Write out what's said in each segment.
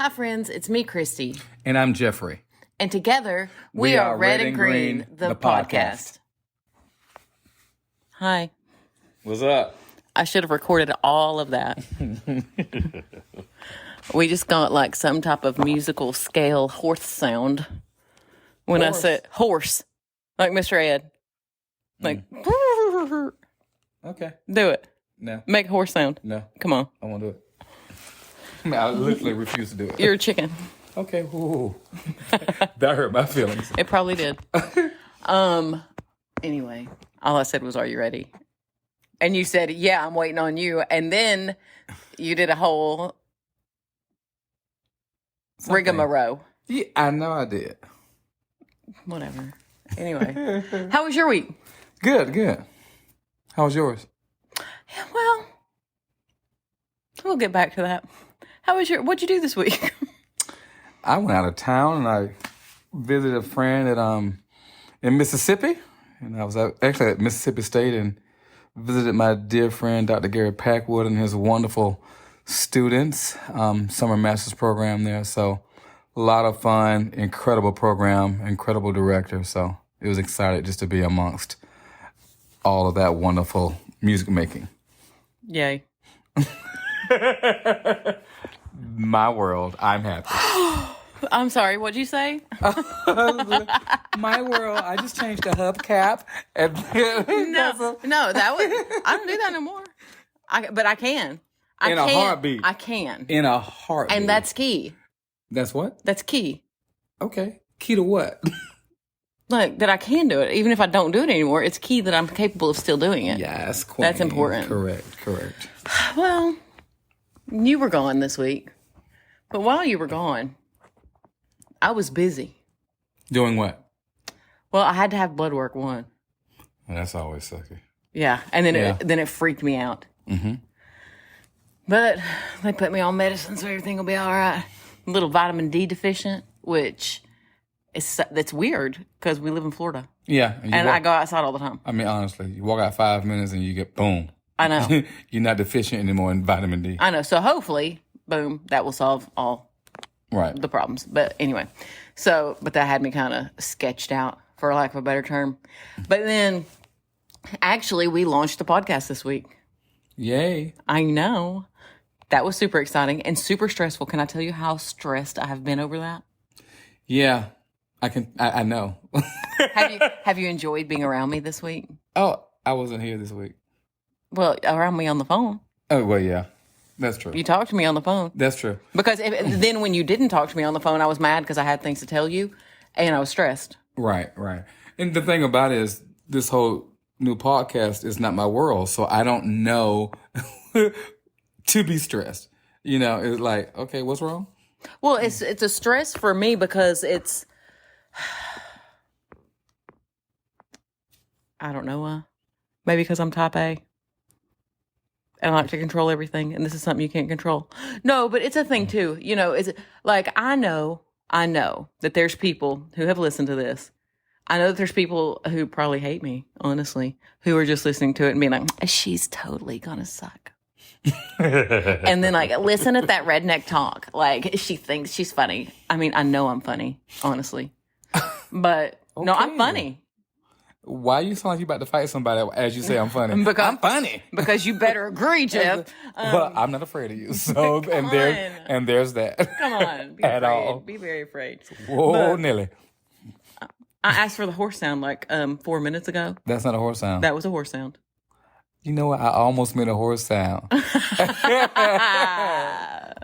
Hi, friends. It's me, Christy. And I'm Jeffrey. And together, we are Red and Green, the podcast. Hi. What's up? I should have recorded all of that. We just got like some type of musical scale horse sound. When I said horse, like Mr. Ed. Like, Okay. do it. No. Make a horse sound. No. Come on. I won't do it. I literally refuse to do it. You're a chicken. Okay. Ooh. That hurt my feelings. It probably did. Anyway, all I said was, "Are you ready?" And you said, "Yeah, I'm waiting on you." And then you did a whole rigmarole. Yeah, I know I did. Whatever. Anyway, how was your week? Good. How was yours? Yeah, well, we'll get back to that. What'd you do this week? I went out of town and I visited a friend in Mississippi. And I was actually at Mississippi State and visited my dear friend, Dr. Gary Packwood, and his wonderful students, summer master's program there. So a lot of fun, incredible program, incredible director. So it was excited just to be amongst all of that wonderful music making. Yay. My world, I'm happy. I'm sorry, what'd you say? My world, I just changed the hubcap. And No, that was, I don't do that no more. But I can. In a heartbeat. I can. In a heartbeat. And that's key. That's what? That's key. Okay. Key to what? Like, that I can do it. Even if I don't do it anymore, it's key that I'm capable of still doing it. Yes, queen. That's important. Correct. Well, you were gone this week. But while you were gone, I was busy. Doing what? Well, I had to have blood work, one. Well, that's always sucky. Yeah, and then it freaked me out. Mm-hmm. But they put me on medicine, so everything will be all right. A little vitamin D deficient, which that's weird because we live in Florida. Yeah. And I go outside all the time. I mean, honestly, you walk out 5 minutes and you get boom. I know. You're not deficient anymore in vitamin D. I know. So hopefully, boom, that will solve all the problems. But anyway, but that had me kind of sketched out, for lack of a better term. But then, actually, we launched the podcast this week. Yay. I know. That was super exciting and super stressful. Can I tell you how stressed I have been over that? Yeah, I know. Have you enjoyed being around me this week? Oh, I wasn't here this week. Well, around me on the phone. Oh, well, yeah. That's true. You talked to me on the phone. That's true. Because then when you didn't talk to me on the phone, I was mad because I had things to tell you and I was stressed. Right. And the thing about it is this whole new podcast is not my world, so I don't know to be stressed. You know, it's like, okay, what's wrong? Well, it's a stress for me because it's, I don't know, maybe because I'm type A. And I like to control everything, and this is something you can't control. No, but it's a thing too. You know, it's like I know that there's people who have listened to this. I know that there's people who probably hate me, honestly, who are just listening to it and being like, she's totally gonna suck. And then like, listen at that redneck talk. Like, she thinks she's funny. I mean, I know I'm funny, honestly. But okay. No, I'm funny. Why you sound like you about to fight somebody as you say I'm funny? Because I'm funny. Because you better agree, Jeff. But I'm not afraid of you. So and there's that. Come on. Be at afraid. All. Be very afraid. Whoa, Nelly. I asked for the horse sound like 4 minutes ago. That's not a horse sound. That was a horse sound. You know what? I almost made a horse sound.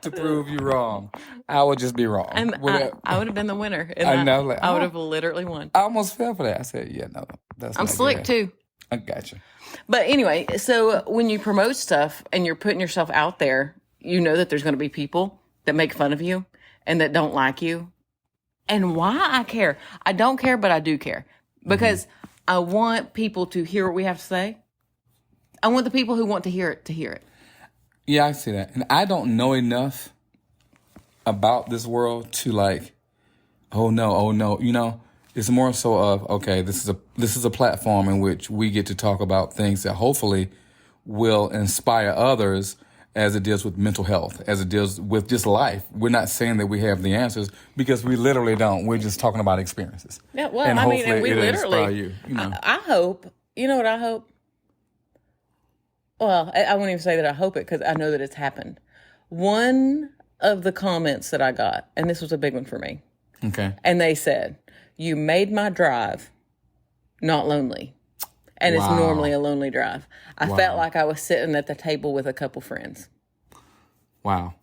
To prove you wrong. I would just be wrong. And I would have been the winner. I know. Like, I would have literally won. I almost fell for that. I said, yeah, no. I'm slick too. I got you. But anyway, so when you promote stuff and you're putting yourself out there, you know that there's going to be people that make fun of you and that don't like you. And why I care? I don't care, but I do care. Because I want people to hear what we have to say. I want the people who want to hear it to hear it. Yeah, I see that. And I don't know enough about this world to like, oh no. You know, it's more so of, okay, this is a platform in which we get to talk about things that hopefully will inspire others as it deals with mental health, as it deals with just life. We're not saying that we have the answers because we literally don't. We're just talking about experiences. Yeah, well, and I mean, hopefully and we it'll literally, inspire you. You know. I hope, you know what I hope? Well, I won't even say that I hope it because I know that it's happened. One of the comments that I got, and this was a big one for me, Okay. and they said, "You made my drive not lonely." And it's Wow. normally a lonely drive. I felt like I was sitting at the table with a couple friends. Wow.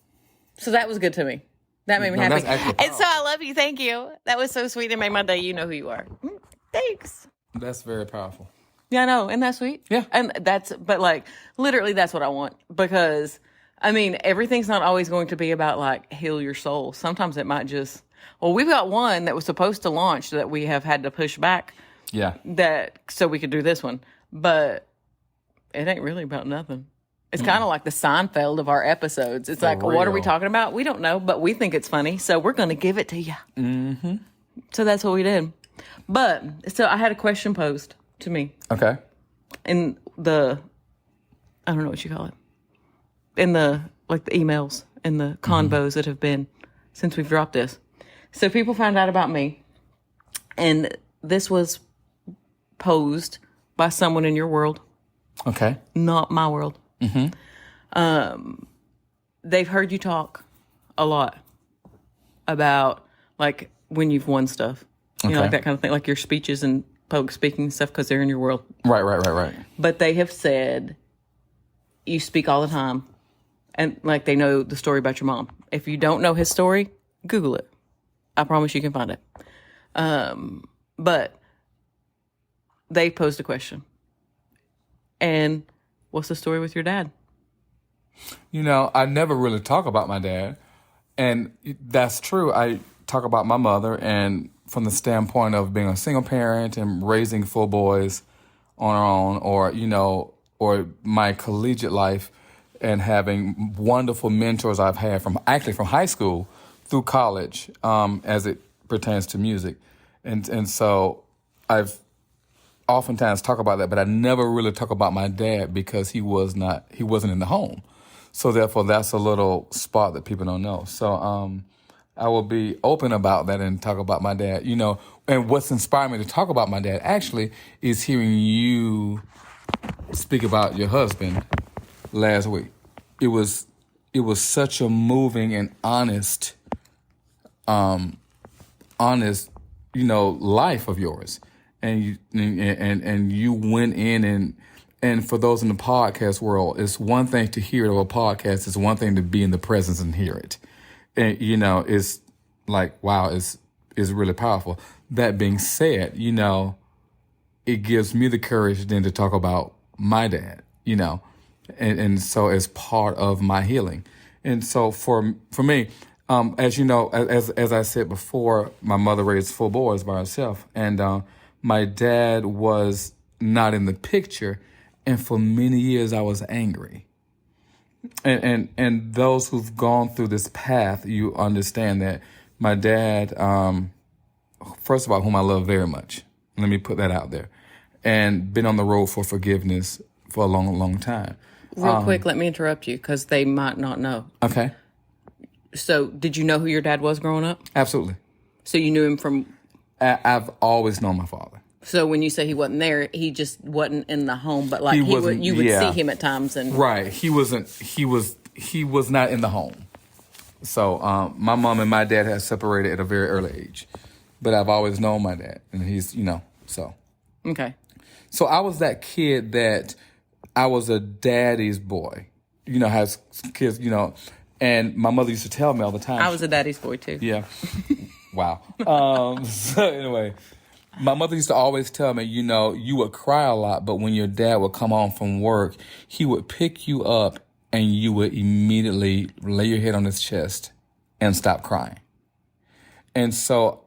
So that was good to me. That made me No, happy. that's actually And so I love you. Thank you. That was so sweet. It made my day. You know who you are. Thanks. That's very powerful. Yeah, I know. Isn't that sweet? Yeah. And but like, literally, that's what I want. Because, I mean, everything's not always going to be about, like, heal your soul. Sometimes it might just, well, we've got one that was supposed to launch that we have had to push back. Yeah. So we could do this one. But it ain't really about nothing. It's kind of like the Seinfeld of our episodes. It's like, what are we real. talking about? We don't know, but we think it's funny. So we're going to give it to you. Mm-hmm. So that's what we did. But, so I had a question posed to me Okay. in the, I don't know what you call it, in the, like the emails and the convos that have been since we've dropped this. So people found out about me. And this was posed by someone in your world, Okay. not my world. They've heard you talk a lot about, like, when you've won stuff, you know, Okay. like that kind of thing, like your speeches and public speaking and stuff, because they're in your world. Right. But they have said you speak all the time, and like they know the story about your mom. If you don't know his story, Google it. I promise you can find it. But they posed a question. And what's the story with your dad? You know, I never really talk about my dad. And that's true. I talk about my mother, and from the standpoint of being a single parent and raising 4 boys on our own, or, you know, or my collegiate life and having wonderful mentors I've had from high school through college, as it pertains to music. And so I've oftentimes talk about that, but I never really talk about my dad because he wasn't in the home. So therefore, that's a little spot that people don't know. So I will be open about that and talk about my dad. You know, and what's inspired me to talk about my dad actually is hearing you speak about your husband last week. It was such a moving and honest, you know, life of yours. And you went in and for those in the podcast world, it's one thing to hear it over a podcast. It's one thing to be in the presence and hear it. And, you know, it's like, wow, it's really powerful. That being said, you know, it gives me the courage then to talk about my dad, you know, and so as part of my healing. And so for me, as you know, as I said before, my mother raised 4 boys by herself, and my dad was not in the picture, and for many years I was angry. And those who've gone through this path, you understand that my dad, first of all, whom I love very much, let me put that out there, and been on the road for forgiveness for a long, long time. Real quick, let me interrupt you because they might not know. Okay. So, did you know who your dad was growing up? Absolutely. So you knew him from. I've always known my father. So when you say he wasn't there, he just wasn't in the home, but like you would see him at times, and right. He was not in the home. So my mom and my dad had separated at a very early age, but I've always known my dad, and he's, you know, so. Okay. So I was that kid that I was a daddy's boy, you know, has kids, you know, and my mother used to tell me all the time. I was a daddy's boy too. Yeah. Wow. So anyway, my mother used to always tell me, you know, you would cry a lot, but when your dad would come home from work, he would pick you up and you would immediately lay your head on his chest and stop crying. And so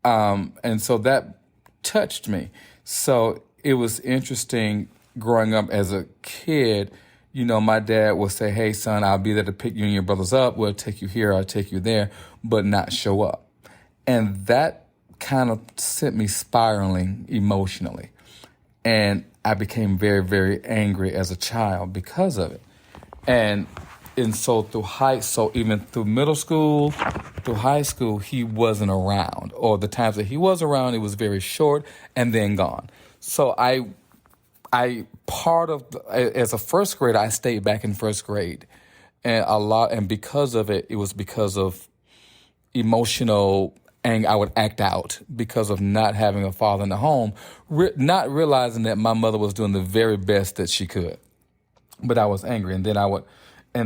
that touched me. So it was interesting growing up as a kid. You know, my dad would say, hey, son, I'll be there to pick you and your brothers up. We'll take you here, I'll take you there, but not show up. And that kind of sent me spiraling emotionally. And I became very, very angry as a child because of it. And And so even through middle school, through high school, he wasn't around. Or the times that he was around, it was very short and then gone. So as a first grader, I stayed back in first grade. And because of it, it was because of emotional anger. I would act out because of not having a father in the home, not realizing that my mother was doing the very best that she could. But I was angry, and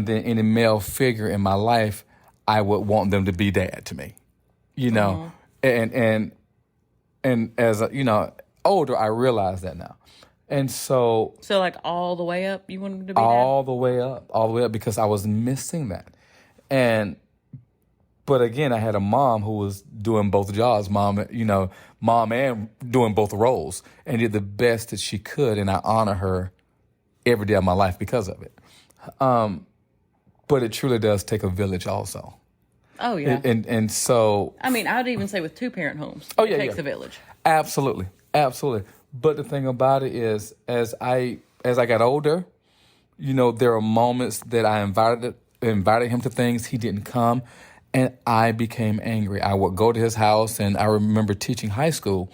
then any male figure in my life, I would want them to be dad to me, and as older, I realize that now, and so like all the way up, you wanted to be all the way up because I was missing that, but again, I had a mom who was doing both jobs, mom and doing both roles, and did the best that she could, and I honor her every day of my life because of it. But it truly does take a village also. Oh, yeah. And so... I mean, I'd even say with two-parent homes, it takes a village. Absolutely. But the thing about it is, as I got older, there are moments that I invited him to things, he didn't come, and I became angry. I would go to his house, and I remember teaching high school,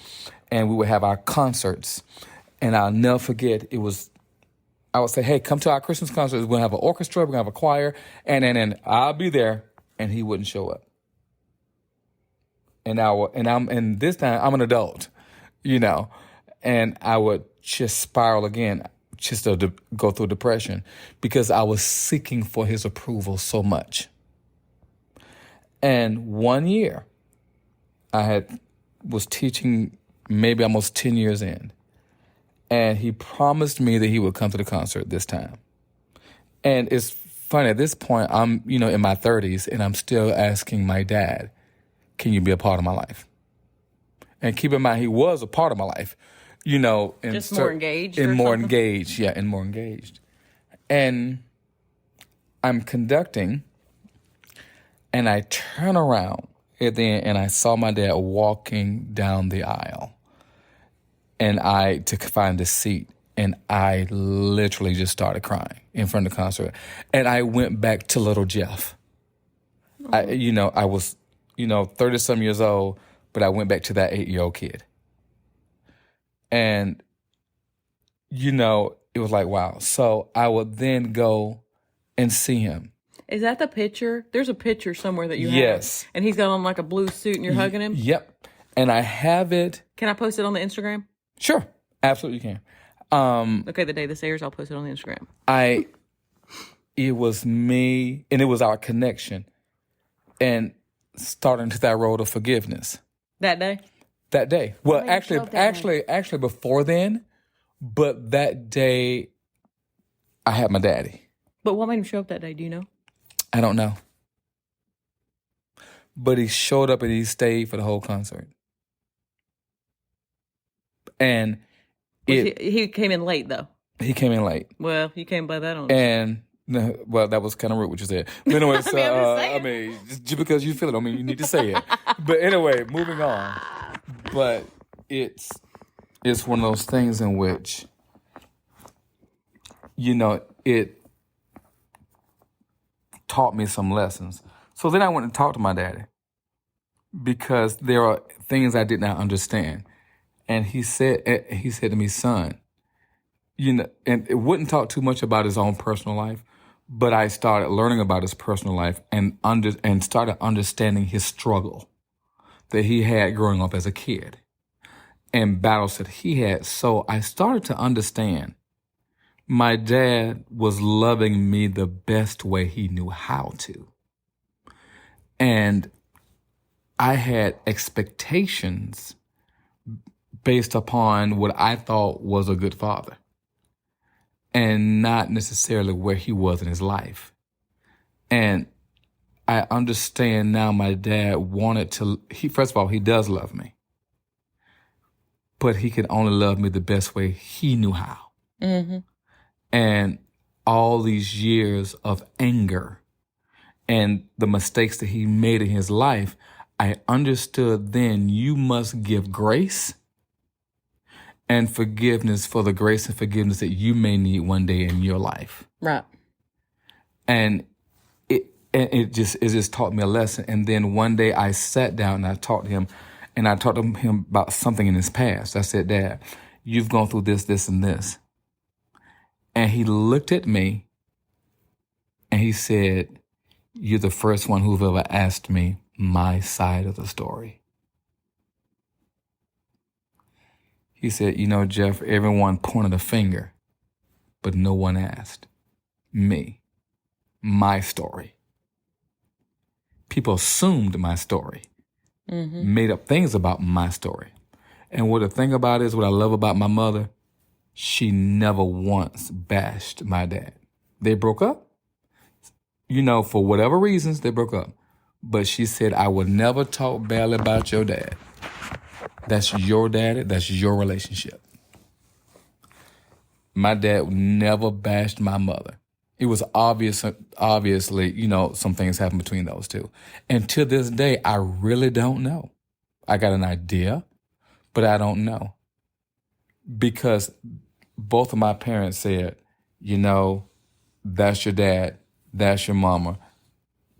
and we would have our concerts. And I'll never forget, I would say, hey, come to our Christmas concert. We're going to have an orchestra. We're going to have a choir. And I'll be there. And he wouldn't show up. And this time I'm an adult, and I would just spiral again, just to go through depression because I was seeking for his approval so much. And one year I was teaching maybe almost 10 years in. And he promised me that he would come to the concert this time. And it's funny, at this point, I'm, in my 30s, and I'm still asking my dad, can you be a part of my life? And keep in mind, he was a part of my life, And just more engaged? And more engaged, yeah, and more engaged. And I'm conducting, and I turn around at the end, and I saw my dad walking down the aisle. And to find a seat, and I literally just started crying in front of the concert. And I went back to little Jeff. I was, 30-some years old, but I went back to that 8-year-old kid. And, it was like, wow. So I would then go and see him. Is that the picture? There's a picture somewhere that you have. Yes. And he's got on like a blue suit and you're hugging him? Yep. And I have it. Can I post it on the Instagram? Sure, absolutely can. Okay, the day this airs, I'll post it on the Instagram. It was me, and it was our connection, and starting to that road of forgiveness. That day. Well, actually, before then, but that day, I had my daddy. But what made him show up that day? Do you know? I don't know. But he showed up and he stayed for the whole concert. And he came in late, though. He came in late. Well, you can't blame that on him. And, well, that was kind of rude what you said. But anyway, so, just because you feel it, I mean, you need to say it. But anyway, moving on. But it's one of those things in which, it taught me some lessons. So then I went and talked to my daddy because there are things I did not understand. And he said to me, son, and it wouldn't talk too much about his own personal life, but I started learning about his personal life and started understanding his struggle that he had growing up as a kid and battles that he had. So I started to understand my dad was loving me the best way he knew how to. And I had expectations based upon what I thought was a good father and not necessarily where he was in his life. And I understand now my dad first of all, he does love me, but he could only love me the best way he knew how. Mm-hmm. And all these years of anger and the mistakes that he made in his life, I understood then you must give grace and forgiveness for the grace and forgiveness that you may need one day in your life. Right. And And it just taught me a lesson. And then one day I sat down and I talked to him, and I talked to him about something in his past. I said, Dad, you've gone through this, this, and this. And he looked at me and he said, you're the first one who've ever asked me my side of the story. He said, Jeff, everyone pointed a finger, but no one asked me my story. People assumed my story, made up things about my story. And what the thing about it is, what I love about my mother, she never once bashed my dad. They broke up. For whatever reasons, they broke up. But she said, I would never talk badly about your dad. That's your daddy. That's your relationship. My dad never bashed my mother. It was obviously, some things happened between those two. And to this day, I really don't know. I got an idea, but I don't know. Because both of my parents said, that's your dad, that's your mama.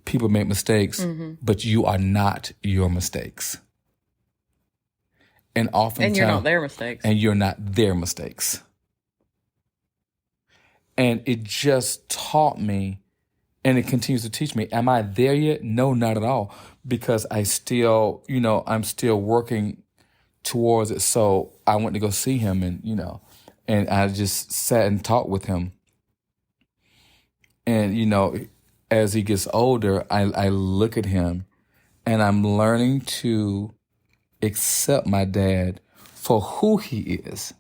People make mistakes, but you are not your mistakes. And oftentimes, and you're not their mistakes. And you're not their mistakes. And it just taught me, and it continues to teach me. Am I there yet? No, not at all. Because I still, I'm still working towards it. So I went to go see him, and I just sat and talked with him. And, as he gets older, I look at him and I'm learning to accept my dad for who he is,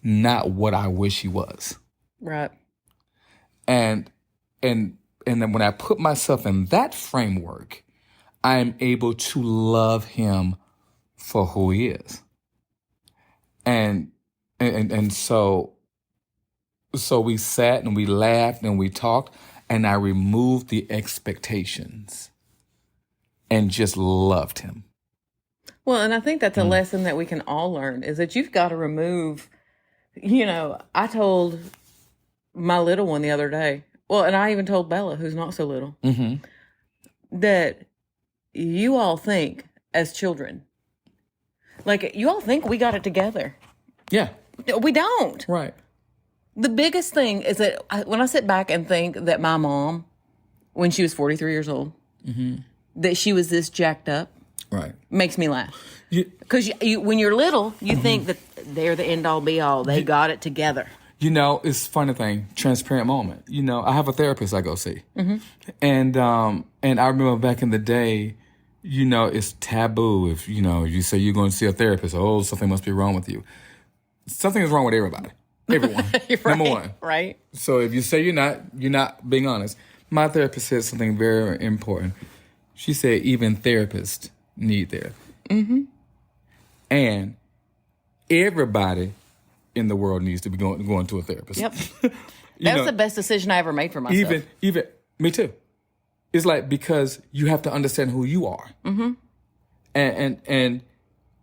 not what I wish he was. Right. And then when I put myself in that framework, I am able to love him for who he is. And so we sat and we laughed and we talked, and I removed the expectations and just loved him. Well, and I think that's a lesson that we can all learn, is that you've got to remove, I told my little one the other day, and I even told Bella, who's not so little, that you all think as children, you all think we got it together. Yeah. We don't. Right. The biggest thing is that when I sit back and think that my mom, when she was 43 years old, that she was this jacked up, right, makes me laugh. Because when you're little, you think that they're the end all be all. They got it together. It's a funny thing, transparent moment. I have a therapist I go see. And I remember back in the day, it's taboo if, you say you're going to see a therapist. Oh, something must be wrong with you. Something is wrong with everybody. Everyone. Right, Number one. Right. So if you say you're not being honest. My therapist said something very important. She said even therapists need therapy. And everybody in the world needs to be going to a therapist. Yep. That was the best decision I ever made for myself. Even me too. It's because you have to understand who you are.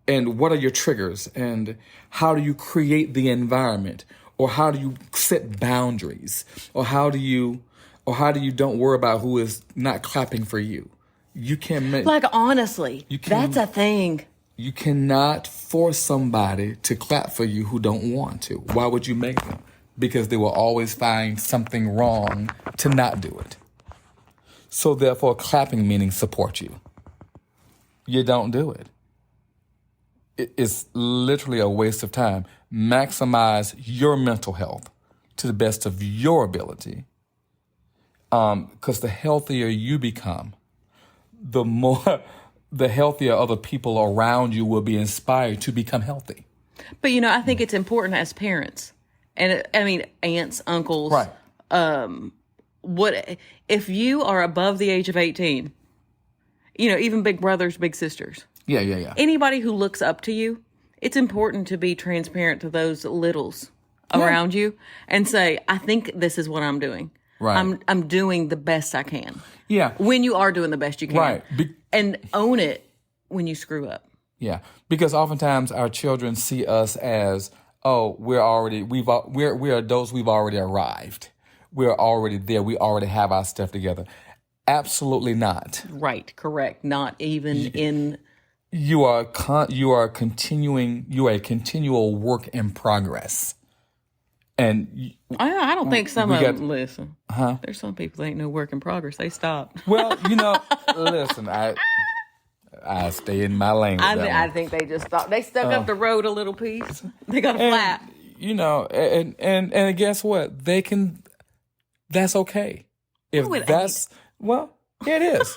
And what are your triggers, and how do you create the environment, or how do you set boundaries, or how do you don't worry about who is not clapping for you. You can't make, honestly, that's a thing. You cannot force somebody to clap for you who don't want to. Why would you make them? Because they will always find something wrong to not do it. So therefore, clapping meaning support you. You don't do it. It's literally a waste of time. Maximize your mental health to the best of your ability. Because the healthier you become, the healthier other people around you will be inspired to become healthy. But, I think it's important as parents, and aunts, uncles. Right. What if you are above the age of 18, even big brothers, big sisters. Yeah. Anybody who looks up to you, it's important to be transparent to those littles around you and say, I think this is what I'm doing. Right. I'm doing the best I can. Yeah. When you are doing the best you can. Right. And own it when you screw up. Yeah. Because oftentimes our children see us as, oh, we're adults, we've already arrived. we're already there. We already have our stuff together. Absolutely not. Right, correct. Not even in... You are a continual work in progress. And I don't think some of them listen. There's some people that ain't no work in progress. They stop. Well, listen, I stay in my lane. I think they just stopped. They stuck up the road a little piece. They got a flat. And guess what? They can. That's okay. If it is.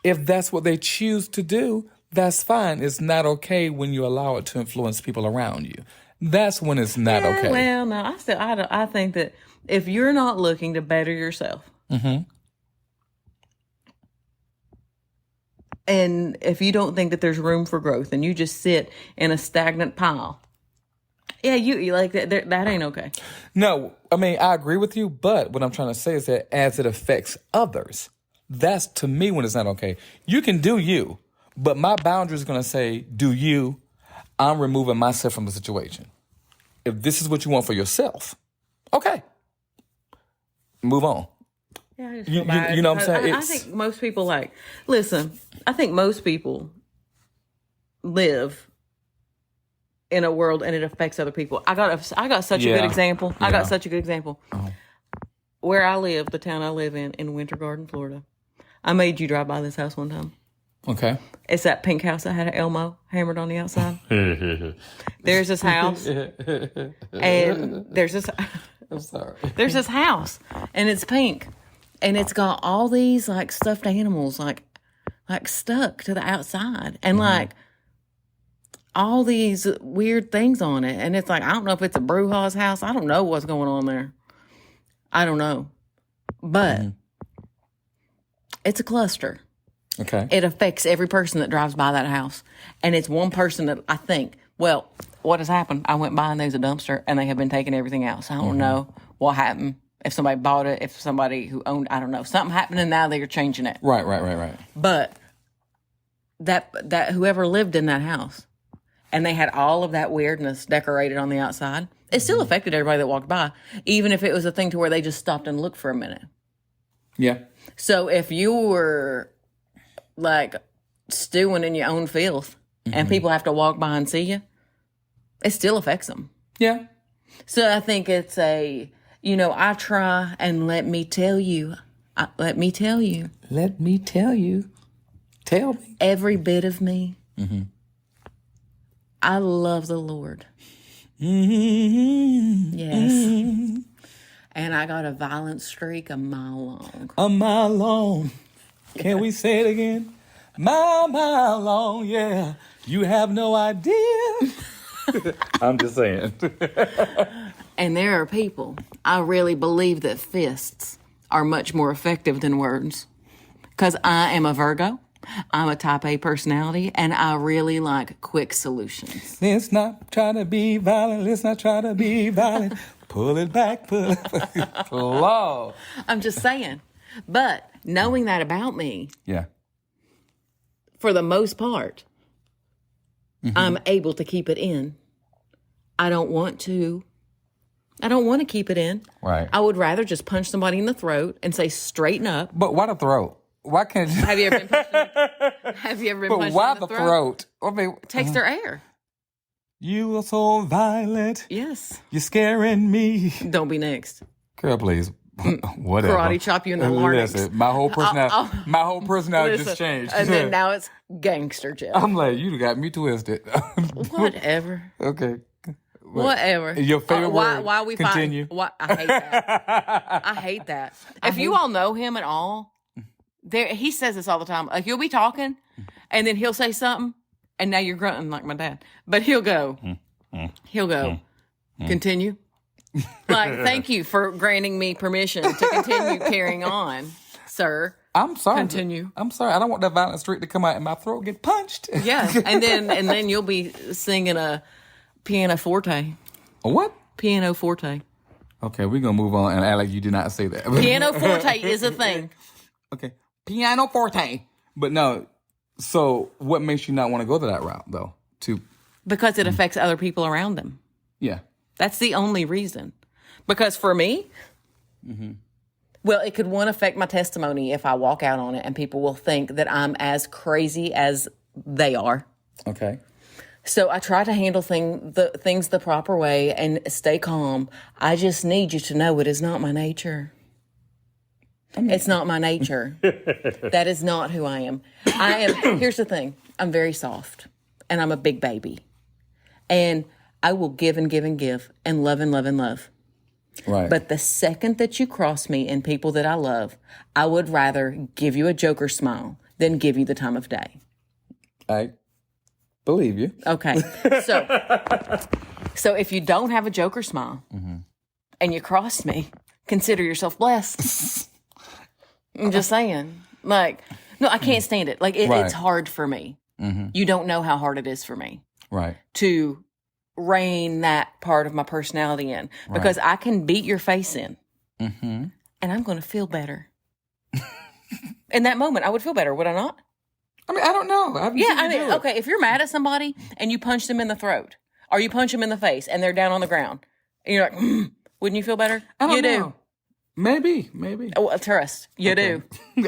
If that's what they choose to do, that's fine. It's not okay when you allow it to influence people around you. That's when it's not okay. Well, no, I think that if you're not looking to better yourself, and if you don't think that there's room for growth, and you just sit in a stagnant pile, you like that ain't okay. No, I mean, I agree with you, but what I'm trying to say is that as it affects others, that's to me when it's not okay. You can do you, but my boundary is going to say, do you. I'm removing myself from the situation. If this is what you want for yourself, okay, move on. Yeah, I just you know what I'm saying? I think most people listen, I think most people live in a world and it affects other people. I got such a good example. Yeah. I got such a good example. Oh. Where I live, the town I live in Winter Garden, Florida. I made you drive by this house one time. Okay. It's that pink house that had an Elmo hammered on the outside. There's this house. And there's this... I'm sorry. There's this house. And it's pink. And it's got all these, stuffed animals, stuck to the outside. And, all these weird things on it. And it's I don't know if it's a Bruja's house. I don't know what's going on there. I don't know. But it's a cluster. Okay. It affects every person that drives by that house. And it's one person that I think, well, what has happened? I went by and there's a dumpster and they have been taking everything out. So I don't know what happened. If somebody bought it, if somebody who owned, I don't know. Something happened and now they're changing it. Right. But that whoever lived in that house and they had all of that weirdness decorated on the outside, it still affected everybody that walked by. Even if it was a thing to where they just stopped and looked for a minute. Yeah. So if you were stewing in your own filth and people have to walk by and see you, it still affects them. Yeah. So I think it's I try and let me tell you. Tell me. Every bit of me. I love the Lord. Yes. And I got a violent streak a mile long. A mile long. Can we say it again? Mile long, yeah. You have no idea. I'm just saying. And there are people, I really believe that fists are much more effective than words. Because I am a Virgo. I'm a type A personality, and I really like quick solutions. Let's not try to be violent. Pull it back. Lord. I'm just saying. But knowing that about me, for the most part, I'm able to keep it in. I don't want to keep it in. Right. I would rather just punch somebody in the throat and say, straighten up. But why the throat? Why can't you? Have you ever been punched in the throat? I mean, takes their air. You are so violent. Yes. You're scaring me. Don't be next. Girl, please. Whatever. Karate chop you in the larynx. Listen, my whole personality just changed. And then now it's gangster jail. I'm you got me twisted. Whatever. Okay. Whatever. Your favorite word. Why we continue? I hate that. I hate that. If you all know him at all, he says this all the time. You'll be talking, and then he'll say something, and now you're grunting like my dad. But he'll go, continue. Thank you for granting me permission to continue carrying on, sir. I'm sorry. Continue. I'm sorry. I don't want that violent streak to come out and my throat get punched. Yeah, and then you'll be singing a pianoforte. A what? Pianoforte. Okay, we're gonna move on and act like you did not say that. Pianoforte is a thing. Okay, pianoforte. But no. So, what makes you not want to go to that route, though? Because it affects other people around them. Yeah. That's the only reason. Because for me, Well, it could, one, affect my testimony if I walk out on it and people will think that I'm as crazy as they are. Okay. So I try to handle things the proper way and stay calm. I just need you to know it is not my nature. It's not my nature. That is not who I am. Here's the thing. I'm very soft and I'm a big baby. And I will give and give and give and love and love and love. Right. But the second that you cross me and people that I love, I would rather give you a Joker smile than give you the time of day. I believe you. Okay. So if you don't have a Joker smile and you cross me, consider yourself blessed. I'm just saying. Like, no, I can't stand it. Like, Right. it's hard for me. You don't know how hard it is for me. Right. To rein that part of my personality in. Because I can beat your face in. And I'm going to feel better. In that moment, I would feel better, would I not? I mean, I don't know. Okay, if you're mad at somebody and you punch them in the throat, or you punch them in the face and they're down on the ground, and you're like, wouldn't you feel better? I don't you know. do. Maybe. Oh, trust. You do.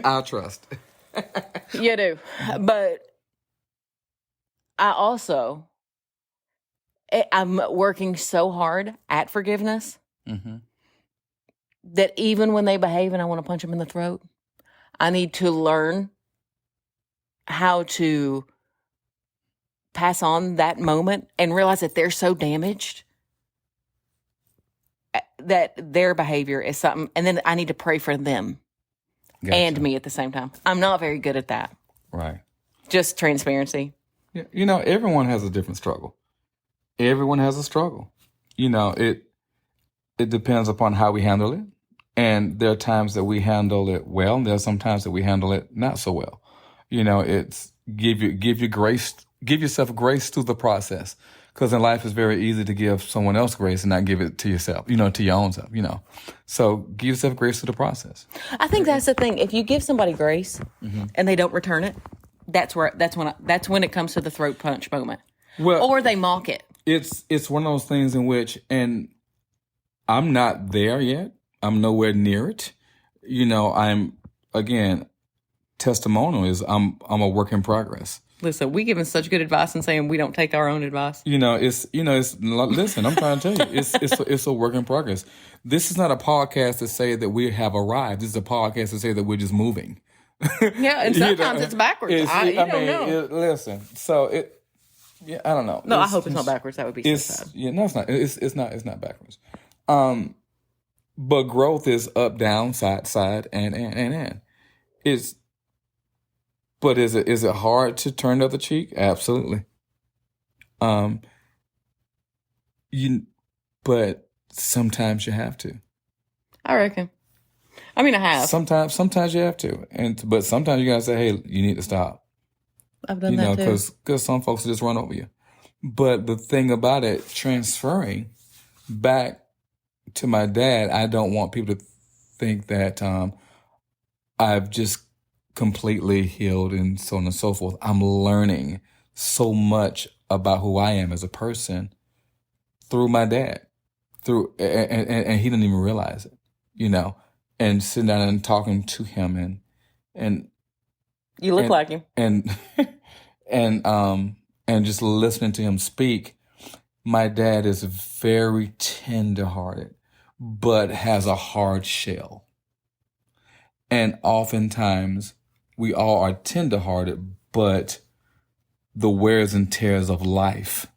I'll trust. You do. But I also, I'm working so hard at forgiveness that even when they behave and I want to punch them in the throat, I need to learn how to pass on that moment and realize that they're so damaged that their behavior is something, and then I need to pray for them and me at the same time. I'm not very good at that. Right. Just transparency. Yeah. You know, everyone has a different struggle. Everyone has a struggle. You know, it depends upon how we handle it. And there are times that we handle it well, and there are some times that we handle it not so well. You know, it's give you grace, give yourself grace through the process. Because in life, it's very easy to give someone else grace and not give it to yourself, you know, to your own self, you know. So give yourself grace through the process. I think that's the thing. If you give somebody grace and they don't return it, that's when it comes to the throat punch moment. Well, or they mock it. It's one of those things in which, and I'm not there yet. I'm nowhere near it. You know, testimonial is I'm a work in progress. Listen, we giving such good advice and saying we don't take our own advice. Listen, I'm trying to tell you, it's a work in progress. This is not a podcast to say that we have arrived. This is a podcast to say that we're just moving. Yeah, and sometimes it's backwards. I don't know. Listen, I don't know. No, I hope it's not backwards. That would be so sad. Yeah, no, it's not. It's not backwards. But growth is up, down, side, and. But is it hard to turn the other cheek? Absolutely. But sometimes you have to. I reckon. I mean, I have. Sometimes you have to, but sometimes you gotta say, "Hey, you need to stop." I've done that too. Because some folks will just run over you. But the thing about it, transferring back to my dad, I don't want people to think that I've just completely healed and so on and so forth. I'm learning so much about who I am as a person through my dad, and he didn't even realize it, you know. And sitting down and talking to him, and you look like him, and just listening to him speak. My dad is very tender-hearted, but has a hard shell. And oftentimes, we all are tender-hearted, but the wears and tears of life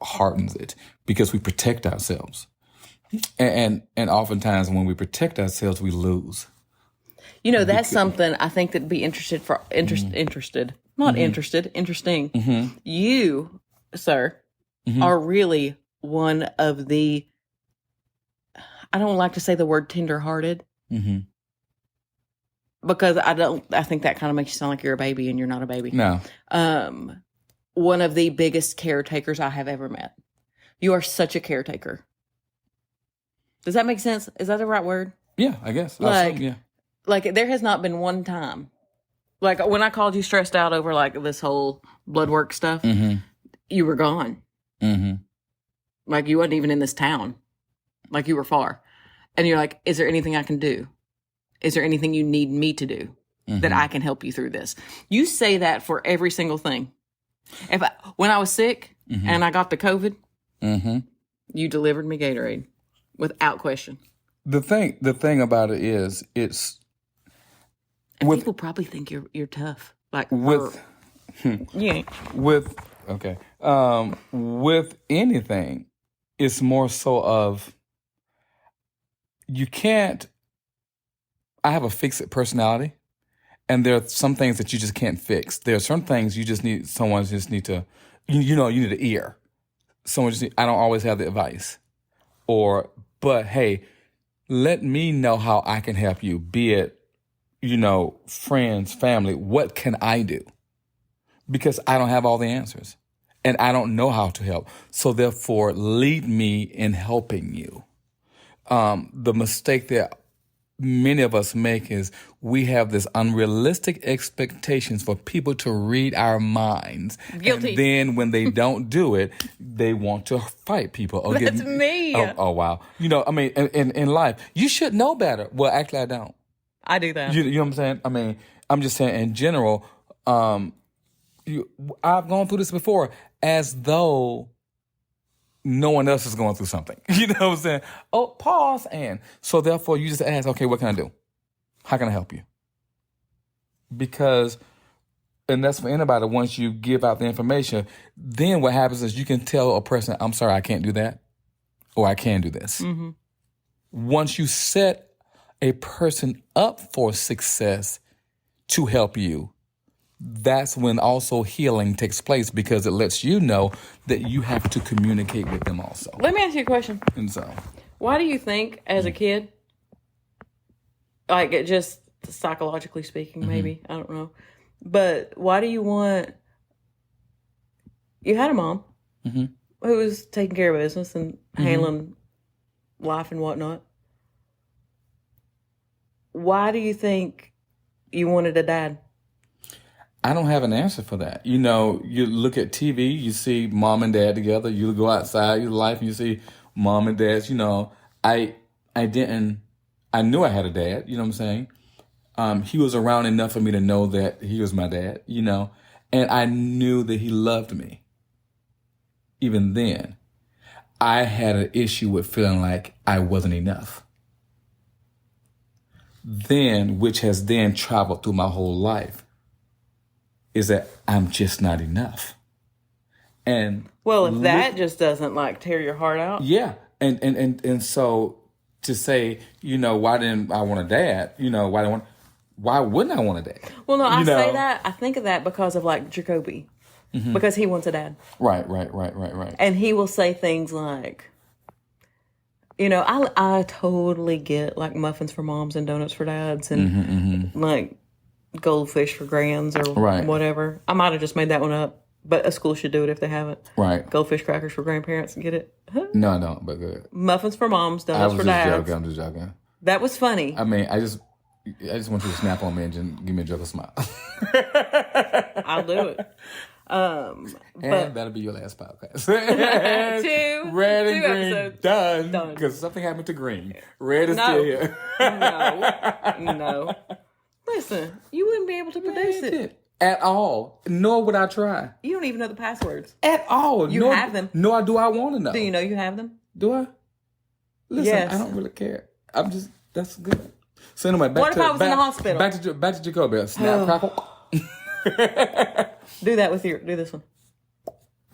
hardens it because we protect ourselves. And oftentimes when we protect ourselves, we lose. You know, that's something I think that'd be interesting. You, sir, are really one of the, I don't like to say the word tender-hearted. Because I think that kind of makes you sound like you're a baby and you're not a baby. No. One of the biggest caretakers I have ever met. You are such a caretaker. Does that make sense? Is that the right word? Yeah, I guess. Like there has not been one time. Like when I called you stressed out over like this whole blood work stuff, you were gone. Like you wasn't even in this town. Like you were far. And you're like, is there anything I can do? Is there anything you need me to do that I can help you through this? You say that for every single thing. When I was sick and I got the COVID, you delivered me Gatorade without question. The thing about it is, people probably think you're tough. Like with with anything, it's more so of you can't. I have a fixed personality, and there are some things that you just can't fix. There are some things you just need. Someone just need to, you need an ear. Someone just. I don't always have the advice, but hey, let me know how I can help you. Be it, friends, family. What can I do? Because I don't have all the answers, and I don't know how to help. So therefore, lead me in helping you. The mistake that many of us make is we have this unrealistic expectations for people to read our minds. Guilty. And then when they don't do it, they want to fight people. That's me. Oh, wow. In life, you should know better. Well, actually, I don't. I do that. You know what I'm saying? I mean, I'm just saying in general, I've gone through this before as though no one else is going through something. You know what I'm saying? Oh, pause. And so therefore you just ask, okay, what can I do? How can I help you? Because, and that's for anybody, once you give out the information, then what happens is you can tell a person, I'm sorry, I can't do that, or I can do this. Once you set a person up for success to help you, that's when also healing takes place, because it lets you know that you have to communicate with them also. Let me ask you a question. And so, why do you think, as a kid, like it just psychologically speaking, maybe, I don't know, but why do you had a mom who was taking care of business and handling life and whatnot. Why do you think you wanted a dad? I don't have an answer for that. You look at TV, you see mom and dad together. You go outside your life and you see mom and dad. I knew I had a dad, you know what I'm saying? He was around enough for me to know that he was my dad, and I knew that he loved me. Even then, I had an issue with feeling like I wasn't enough. Then, which has then traveled through my whole life, is that I'm just not enough. And if that just doesn't tear your heart out. Yeah. And so to say, why didn't I want a dad? Why wouldn't I want a dad? Well, no, I say that. I think of that because of Jacoby. Because he wants a dad. Right. And he will say things like, I totally get muffins for moms and donuts for dads and goldfish for grands or whatever. I might have just made that one up, but a school should do it if they haven't. Right. Goldfish crackers for grandparents. Get it? Huh? No, I don't, but good. Muffins for moms, donuts for dads. I'm just joking. That was funny. I mean, I just want you to snap on me and just give me a joke smile. I'll do it. And that'll be your last podcast. Red and green, done. Because something happened to green. Red is still here. No. Listen, you wouldn't be able to produce it. At all. Nor would I try. You don't even know the passwords. At all. You have them. Nor do I want to know. Do you know you have them? Do I? Listen, yes. I don't really care. That's good. So anyway, what if I was in the hospital? Back to Jacoby. Snap, crackle. Do this one.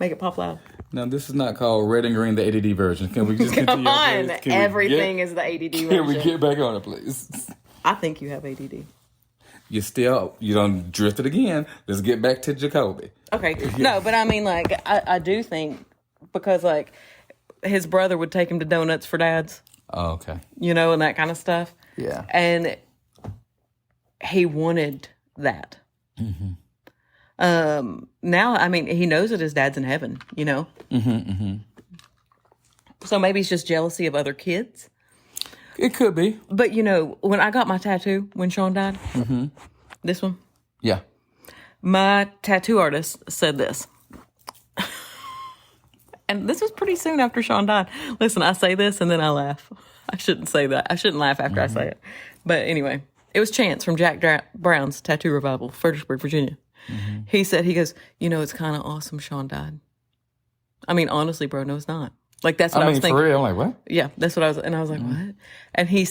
Make it pop loud. Now, this is not called Red and Green, the ADD version. Can we just Come on. Everything is the ADD version. Can we get back on it, please? I think you have ADD. You done drifted again. Let's get back to Jacoby. Okay. No, but I mean, I do think, because, his brother would take him to donuts for dads. Oh, okay. And that kind of stuff. Yeah. And he wanted that. Now, I mean, he knows that his dad's in heaven, So maybe it's just jealousy of other kids. It could be. But, when I got my tattoo, when Sean died, this one. Yeah. My tattoo artist said this. And this was pretty soon after Sean died. Listen, I say this and then I laugh. I shouldn't say that. I shouldn't laugh after I say it. But anyway, it was Chance from Jack Brown's Tattoo Revival, Fredericksburg, Virginia. He goes, it's kind of awesome Sean died. I mean, honestly, bro, no, it's not. Like, that's what I was thinking. For real, I'm like, what? Yeah, that's what I was, and I was like, what? And he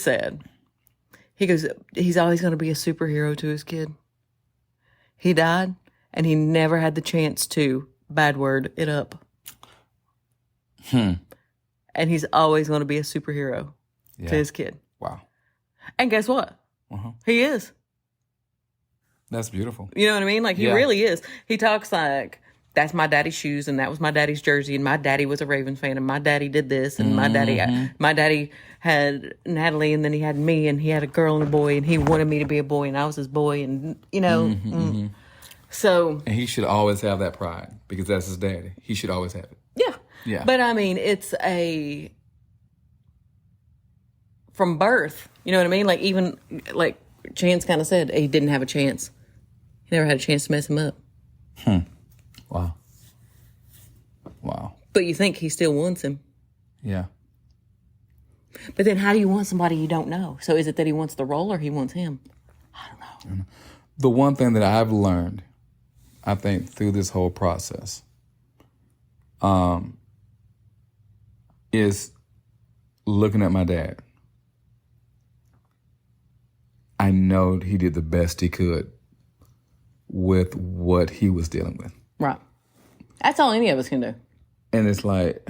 goes, he's always going to be a superhero to his kid. He died, and he never had the chance to, bad word, it up. And he's always going to be a superhero to his kid. Wow. And guess what? He is. That's beautiful. You know what I mean? Like, he really is. He talks like, that's my daddy's shoes, and that was my daddy's jersey, and my daddy was a Ravens fan, and my daddy did this, and my daddy had Natalie, and then he had me, and he had a girl and a boy, and he wanted me to be a boy, and I was his boy, and, So... And he should always have that pride, because that's his daddy. He should always have it. Yeah. Yeah. But, I mean, it's from birth, you know what I mean? Like, even, like Chance kind of said, he didn't have a chance. He never had a chance to mess him up. Wow. Wow. But you think he still wants him. Yeah. But then how do you want somebody you don't know? So is it that he wants the role or he wants him? I don't know. The one thing that I've learned, I think, through this whole process, is looking at my dad. I know he did the best he could with what he was dealing with. Right. That's all any of us can do. And it's like,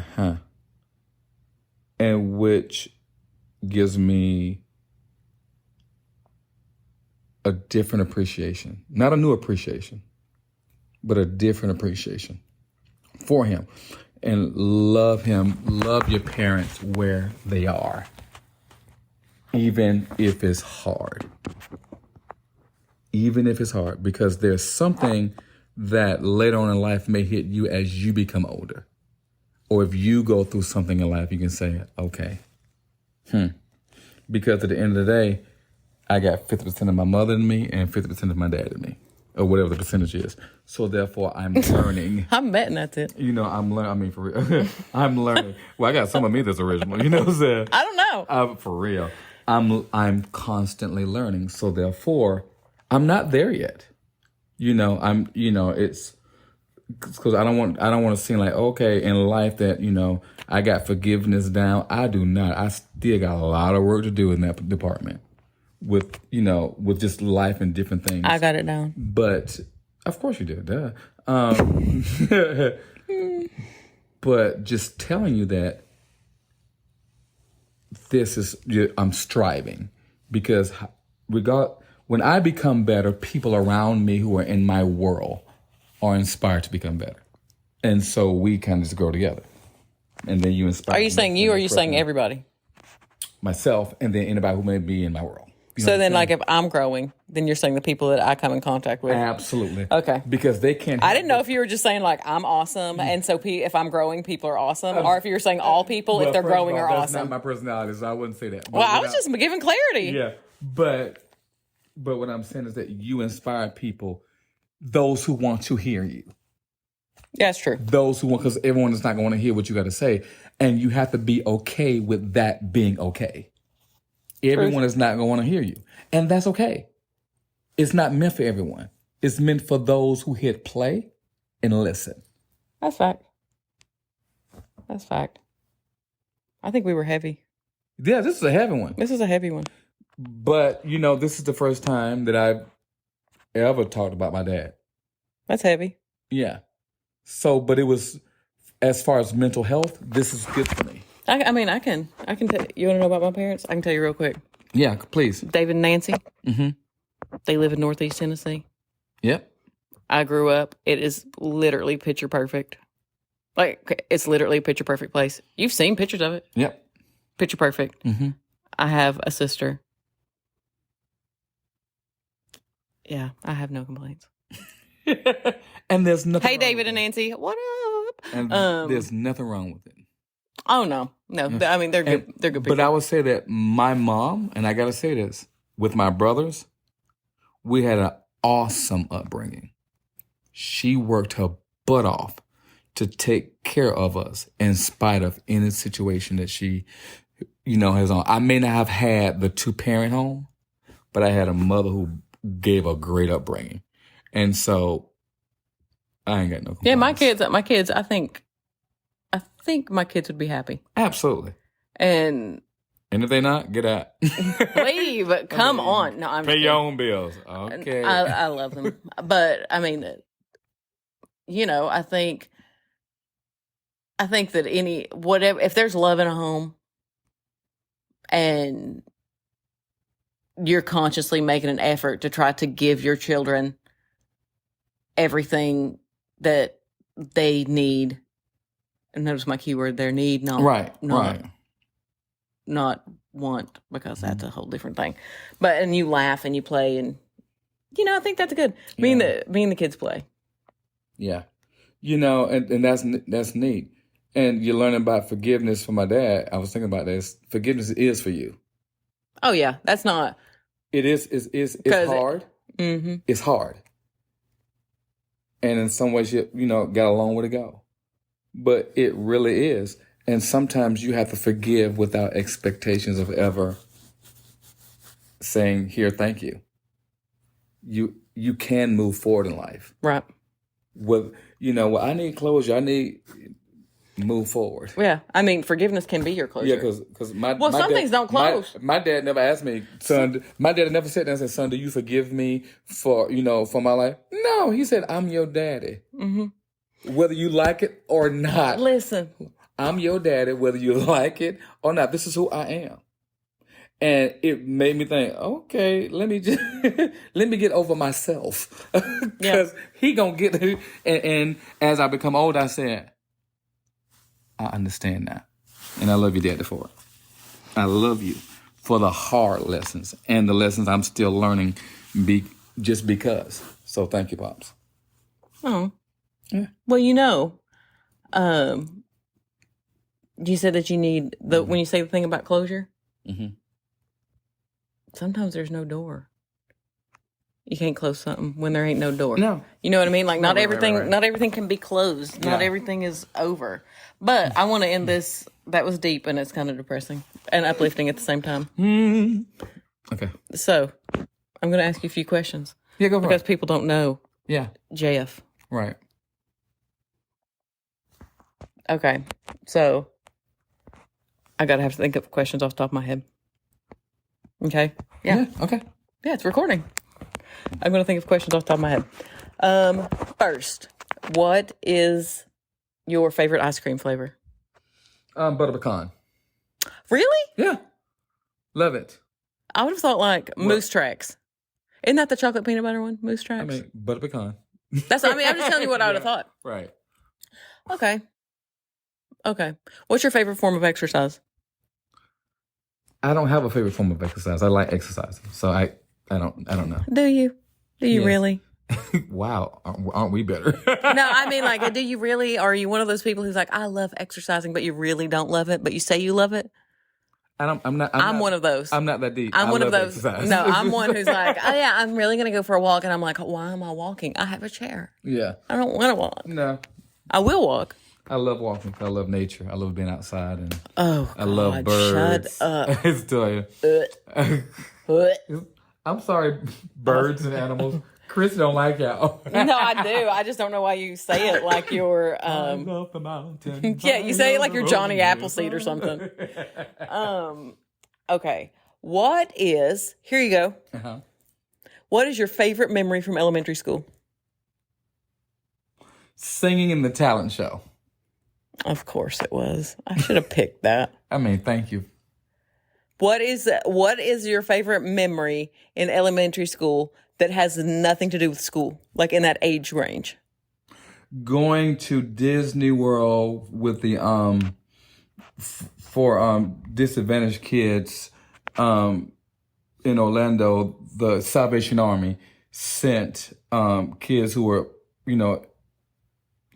and which gives me a different appreciation. Not a new appreciation, but a different appreciation for him. And love him, love your parents where they are, even if it's hard. Even if it's hard, because there's something that later on in life may hit you as you become older. Or if you go through something in life, you can say, okay. Because at the end of the day, I got 50% of my mother in me and 50% of my dad in me. Or whatever the percentage is. So therefore, I'm learning. I'm betting that's it. I'm learning. I mean, for real. I'm learning. Well, I got some of me that's original. You know what I'm saying? I don't know. For real. I'm constantly learning. So therefore, I'm not there yet. It's because I don't want to seem like, okay, in life that, I got forgiveness down. I do not. I still got a lot of work to do in that department with just life and different things. I got it down. But of course you do. Duh. But just telling you that I'm striving, because when I become better, people around me who are in my world are inspired to become better. And so we kind of just grow together. And then you inspire. Are you saying you or are you saying everybody? Myself, and then anybody who may be in my world. So then, like, if I'm growing, then you're saying the people that I come in contact with. Absolutely. Okay. Because they can't. I didn't know if you were just saying, like, I'm awesome, and so if I'm growing, people are awesome, or if you were saying all people, if they're growing, are that's awesome. That's not my personality, so I wouldn't say that. Well, I was just giving clarity. Yeah. But what I'm saying is that you inspire people, those who want to hear you. Yeah, that's true. Those who want, because everyone is not going to hear what you got to say, and you have to be okay with that being okay. Everyone is not going to want to hear you. And that's okay. It's not meant for everyone. It's meant for those who hit play and listen. That's fact. That's fact. I think we were heavy. Yeah, this is a heavy one. This is a heavy one. But, this is the first time that I've ever talked about my dad. That's heavy. Yeah. So, but it was, as far as mental health, this is good for me. I can tell you. Want to know about my parents? I can tell you real quick. Yeah, please. David and Nancy. Mm-hmm. They live in Northeast Tennessee. Yep. I grew up. It is literally picture perfect. Like, it's literally a picture perfect place. You've seen pictures of it. Yep. Picture perfect. Mm-hmm. I have a sister. Yeah, I have no complaints. And there's nothing. Hey, David and Nancy, what up? And there's nothing wrong with it. Oh no. I mean, they're good. They're good people. But I would say that my mom, and I got to say this, with my brothers, we had an awesome upbringing. She worked her butt off to take care of us in spite of any situation that she, his own. I may not have had the 2-parent home, but I had a mother who gave a great upbringing. And so I ain't got no complaints. Yeah, my kids, I think my kids would be happy. Absolutely. And if they're not, get out. leave. Come on. No, I'm pay just your kidding. own bills. Okay. I love them. But I mean, I think that whatever, if there's love in a home and you're consciously making an effort to try to give your children everything that they need, and notice my keyword there, need, not not want, because that's a whole different thing. But, and you laugh and you play, and I think that's good. Being the kids play. Yeah. And that's neat. And you're learning about forgiveness from my dad. I was thinking about this. Forgiveness is for you. Oh yeah, that's not. It is. It's hard. It's hard. And in some ways, you got a long way to go. But it really is. And sometimes you have to forgive without expectations of ever saying, here, thank you. You can move forward in life. Right. With, I need closure. I need move forward. Yeah. I mean, forgiveness can be your closure. Yeah, because some things don't close. My dad never asked me, son, my dad never sat down and said, son, do you forgive me for my life? No, he said, I'm your daddy. Mm-hmm. Whether you like it or not. Listen. I'm your daddy, whether you like it or not. This is who I am. And it made me think, okay, let me get over myself. Because he gonna get it. And as I become older, I said, I understand now. And I love you, Daddy, for it. I love you for the hard lessons and the lessons I'm still learning just because. So thank you, Pops. Oh. Yeah. Well, you said that you need when you say the thing about closure, sometimes there's no door. You can't close something when there ain't no door. No. You know what I mean? Like not everything can be closed. Yeah. Not everything is over. But I want to end this. That was deep and it's kind of depressing and uplifting at the same time. Okay. So I'm going to ask you a few questions. Yeah, go for it. Because people don't know. Yeah. JF. Right. Okay. So I got to have to think of questions off the top of my head. Okay. Yeah. Okay. Yeah, it's recording. I'm going to think of questions off the top of my head. First, what is your favorite ice cream flavor? Butter pecan. Really? Yeah. Love it. I would have thought Moose Tracks. Isn't that the chocolate peanut butter one? Moose Tracks? I mean, butter pecan. I'm just telling you what I would have thought. Right. Okay. What's your favorite form of exercise? I don't have a favorite form of exercise. I like exercising. So I don't know. Do you? Do you really? Wow. Aren't we better? No, I mean, do you really? Are you one of those people who's like, I love exercising, but you really don't love it, but you say you love it? I'm one of those. I'm not that deep. I'm one of those. Exercise. No, I'm one who's like, oh yeah, I'm really going to go for a walk. And I'm like, why am I walking? I have a chair. Yeah. I don't want to walk. No. I will walk. I love walking. I love nature. I love being outside. And I love Shut birds. up. I tell you. I'm sorry, birds and animals. Chris don't like y'all. No, I do. I just don't know why you say it like you're... I love the mountain. Yeah, you say it like you're Johnny Appleseed or something. Okay. What is... Here you go. Uh-huh. What is your favorite memory from elementary school? Singing in the talent show. Of course it was. I should have picked that. I mean, thank you. What is your favorite memory in elementary school that has nothing to do with school, like in that age range? Going to Disney World with the for disadvantaged kids in Orlando. The Salvation Army sent kids who were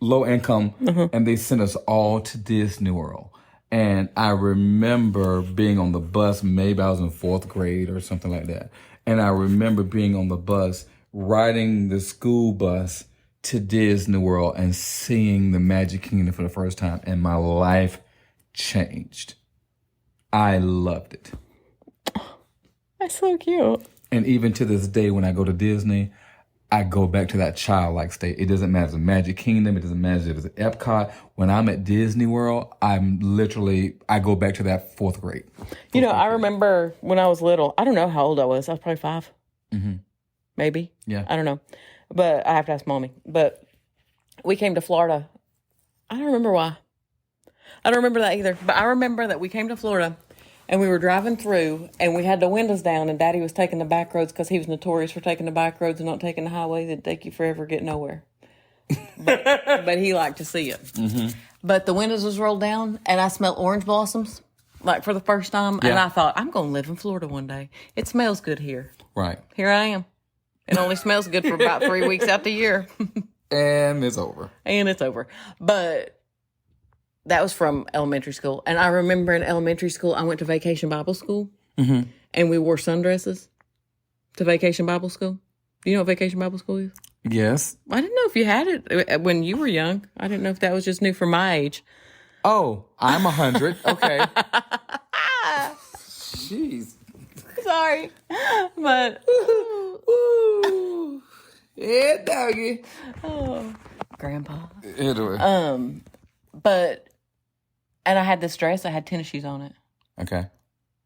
low income, and they sent us all to Disney World. And I remember being on the bus, maybe I was in 4th grade or something like that. And I remember being on the bus, riding the school bus to Disney World and seeing the Magic Kingdom for the first time. And my life changed. I loved it. That's so cute. And even to this day, when I go to Disney, I go back to that childlike state. It doesn't matter if it's Magic Kingdom. It doesn't matter if it's Epcot. When I'm at Disney World, I go back to that fourth grade. I remember when I was little, I don't know how old I was. I was probably 5. Mm-hmm. Maybe. Yeah. I don't know. But I have to ask Mommy. But we came to Florida. I don't remember why. I don't remember that either. But I remember that we came to Florida and we were driving through and we had the windows down and Daddy was taking the back roads because he was notorious for taking the back roads and not taking the highways that take you forever, get nowhere. But he liked to see it. Mm-hmm. But the windows was rolled down and I smelled orange blossoms like for the first time. Yeah. And I thought, I'm going to live in Florida one day. It smells good here. Right. Here I am. It only smells good for about 3 weeks out the year. And it's over. But that was from elementary school. And I remember in elementary school, I went to Vacation Bible School. Mm-hmm. And we wore sundresses to Vacation Bible School. Do you know what Vacation Bible School is? Yes. I didn't know if you had it when you were young. I didn't know if that was just new for my age. Oh, I'm 100. Okay. Jeez. Sorry. But... Ooh. Yeah, doggy. Oh, Grandpa. Anyway. But, and I had this dress that had tennis shoes on it. Okay.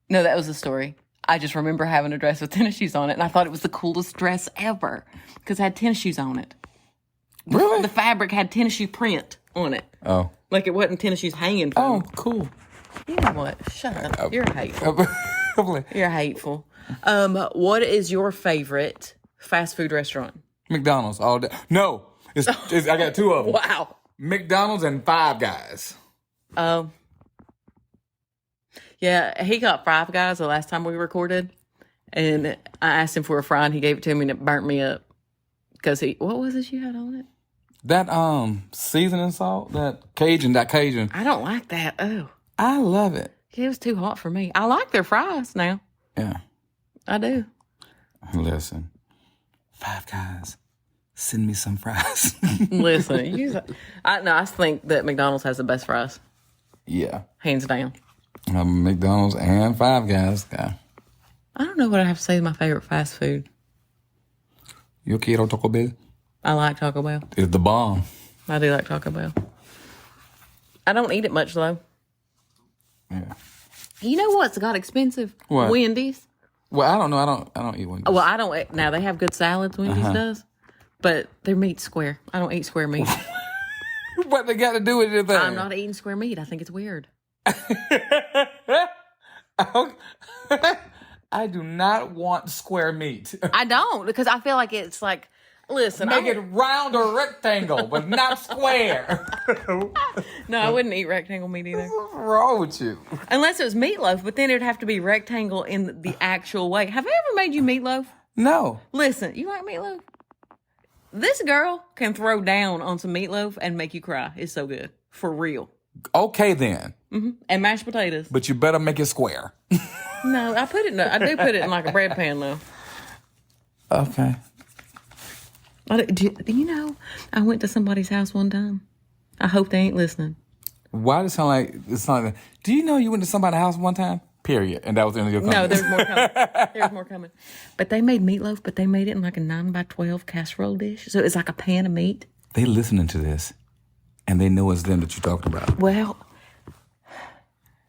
No, that was the story. I just remember having a dress with tennis shoes on it, and I thought it was the coolest dress ever because it had tennis shoes on it. Really? The fabric had tennis shoe print on it. Oh. Like it wasn't tennis shoes hanging from. Oh, cool. You know what? Shut up. You're hateful. You're hateful. What is your favorite fast food restaurant? McDonald's all day. No, I got 2 of them. Wow. McDonald's and Five Guys. Oh. Yeah, he got Five Guys the last time we recorded. And I asked him for a fry and he gave it to me and it burnt me up. Because what was it you had on it? That seasoning salt, that Cajun. I don't like that. Oh. I love it. It was too hot for me. I like their fries now. Yeah. I do. Listen, Five Guys, send me some fries. Listen, I think that McDonald's has the best fries. Yeah. Hands down. McDonald's and Five Guys guy. I don't know what I have to say is my favorite fast food. Yo quiero Taco Bell. I like Taco Bell. It's the bomb. I do like Taco Bell. I don't eat it much though. Yeah. You know what's got expensive? What? Wendy's. Well, I don't know. I don't eat Wendy's. Well, I don't. Now they have good salads. Wendy's does, but their meat's square. I don't eat square meat. What they got to do with anything? I'm not eating square meat. I think it's weird. I do not want square meat. I don't because I feel like it's like. Listen, Make it round or rectangle, but not square. No, I wouldn't eat rectangle meat either. What's wrong with you? Unless it was meatloaf, but then it would have to be rectangle in the actual way. Have I ever made you meatloaf? No. Listen, you like meatloaf? This girl can throw down on some meatloaf and make you cry. It's so good. For real. Okay, then. Mm-hmm. And mashed potatoes. But you better make it square. No, I do put it in like a bread pan, though. Okay. Do you know, I went to somebody's house one time. I hope they ain't listening. Why does it sound like do you know you went to somebody's house one time? Period. And that was the end of your comment. No, there's more coming. There's more coming. But they made meatloaf, but they made it in like a 9x12 casserole dish. So it's like a pan of meat. They listening to this, and they know it's them that you're talking about. Well,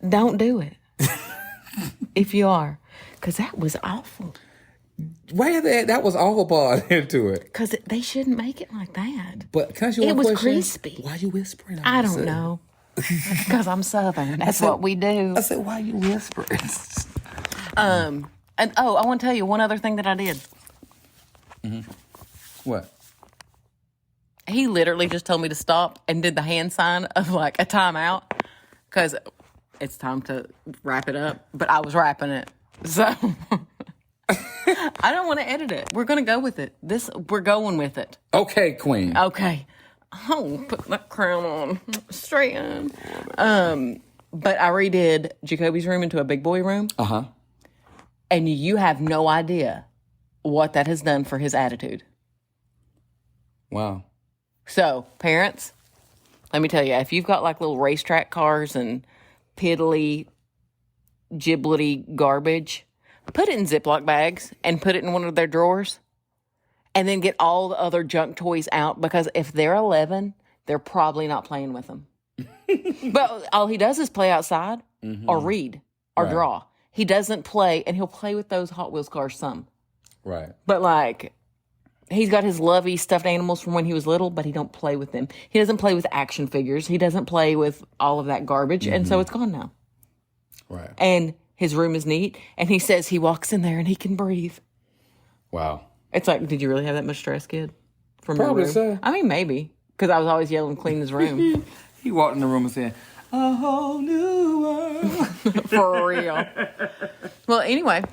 don't do it. If you are. Because that was awful. Why that was awful part into it. Because they shouldn't make it like that. But can I ask you one question? It was crispy. Why you whispering? I don't know. Because I'm Southern. That's what we do. I said, why you whispering? And I want to tell you one other thing that I did. Mm-hmm. What? He literally just told me to stop and did the hand sign of like a timeout because it's time to wrap it up. But I was wrapping it. So... I don't want to edit it. We're going to go with it. We're going with it. Okay, Queen. Okay. Oh, put that crown on. Straighten. But I redid Jacoby's room into a big boy room. Uh-huh. And you have no idea what that has done for his attitude. Wow. So, parents, let me tell you, if you've got like little racetrack cars and piddly giblety garbage, put it in Ziploc bags and put it in one of their drawers, and then get all the other junk toys out, because if they're 11, they're probably not playing with them. But all he does is play outside or read or draw. He doesn't play, and he'll play with those Hot Wheels cars some. Right. But like, he's got his lovey stuffed animals from when he was little, but he don't play with them. He doesn't play with action figures. He doesn't play with all of that garbage, and so it's gone now. Right. And his room is neat, and he says he walks in there and he can breathe. Wow. It's like, did you really have that much stress, kid? From Probably your room? so. I mean, maybe, because I was always yelling, clean his room. He walked in the room and said, "A whole new world." For real. Well, anyway,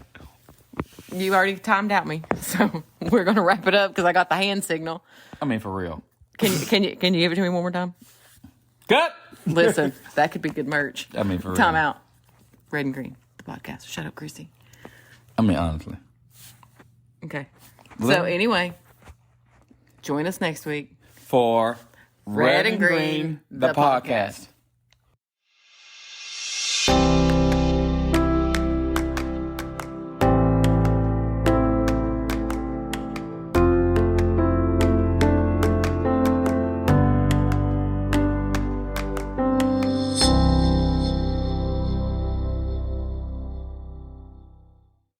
you already timed out me, so we're gonna wrap it up because I got the hand signal. I mean, for real. Can you give it to me one more time? Cut. Listen, that could be good merch. I mean, for real. Time out. Red and Green, the podcast. Shut up, Christy. I mean, honestly. Okay. Well, So anyway, join us next week for Red and Green, the podcast.